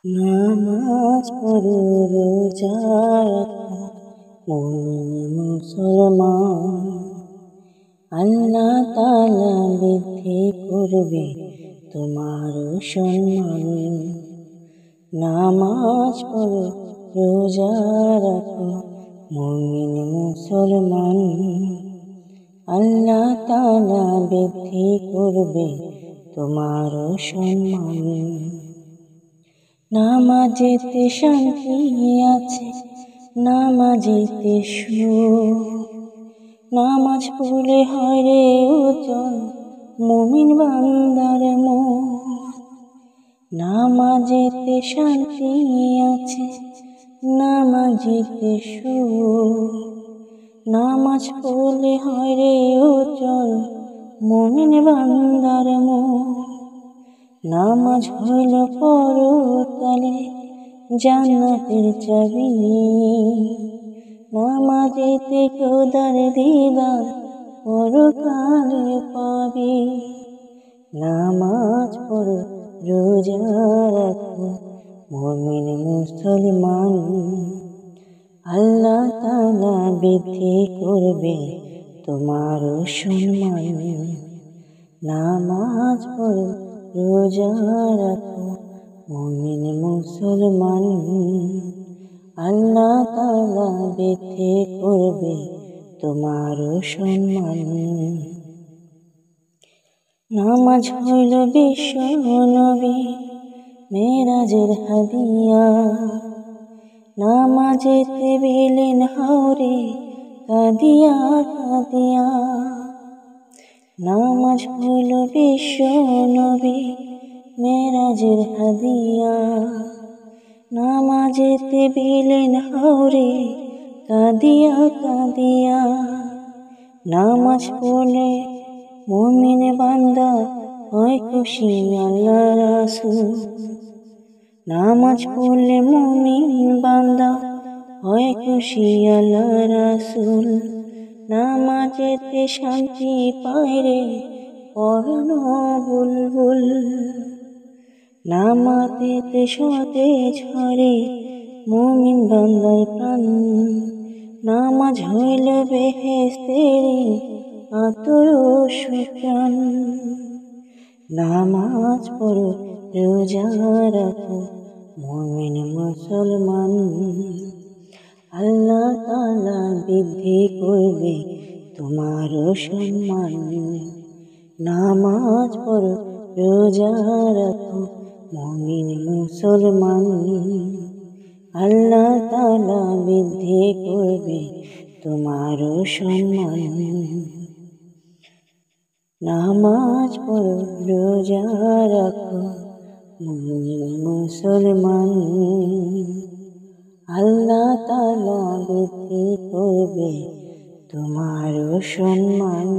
নামাজ পড়ো রোজা রাখো মুমিন মুসলমান, আল্লাহ তাআলা বৃদ্ধি করবে তোমার সম্মান। নামাজ পড়ো রোজা রাখো মুমিন মুসলমান, আল্লাহ তাআলা বৃদ্ধি করবে তোমার সম্মান। নামাজেতে শান্তি আছে, নামাজেতে সুখ, নামাজ পড়লে হয় রে উজ্জ্বল মুমিন বান্দার মুখ। নামাজেতে শান্তি আছে, নামাজেতে সুখ, নামাজ পড়লে হয় রে উজ্জ্বল মুমিন বান্দার মুখ। নামাজ হইল পরকালে জান্নাতের চাবি, নামাজেতে খোদার দিদার পরকালে পাবি। নামাজ পড়ো রোজা রাখো মুমিন মুসলমান, আল্লাহ তাআলা বৃদ্ধি করবে তোমার সম্মান। নামাজ পড়ো রোজা রাখো মুমিন মুসলমান, আল্লাহ তাআলা বৃদ্ধি করবে তোমার সম্মান। নামাজ হইল বিশ্ব নবী মেরাজের হাদিয়া, নামাজেতে বিলীন হাওরে কাঁদিয়া কাঁদিয়া। নামাজ হইল বিশ্ব নবী মেরাজের হাদিয়া, নামাজেতে বিলীন হাওরে কাঁদিয়া কাঁদিয়া। নামাজ পড়লে মুমিন বান্দা হয় খুশি আল্লাহ রাসূল, নামাজ পড়লে মুমিন বান্দা হয় খুশি আল্লাহ রাসূল। নামাজেতে শান্তি পায় রে পরাণ বুলবুল, নামাজেতে সতেজ হয় মুমিন বান্দার প্রাণ। নামাজ হইল বেহেশতের আতর সুঘ্রাণ। নামাজ পড়ো রোজা রাখো মুমিন মুসলমান, আল্লাহ তাআলা বৃদ্ধি করবে তোমার সম্মান। নামাজ পড়ো রোজা রাখো মুমিন মুসলমান, আল্লাহ তাআলা বৃদ্ধি করবে তোমার সম্মান। নামাজ পড়ো রোজা রাখো মুমিন মুসলমান, আল্লাহ তাআলা বৃদ্ধি করবে তোমার সম্মান।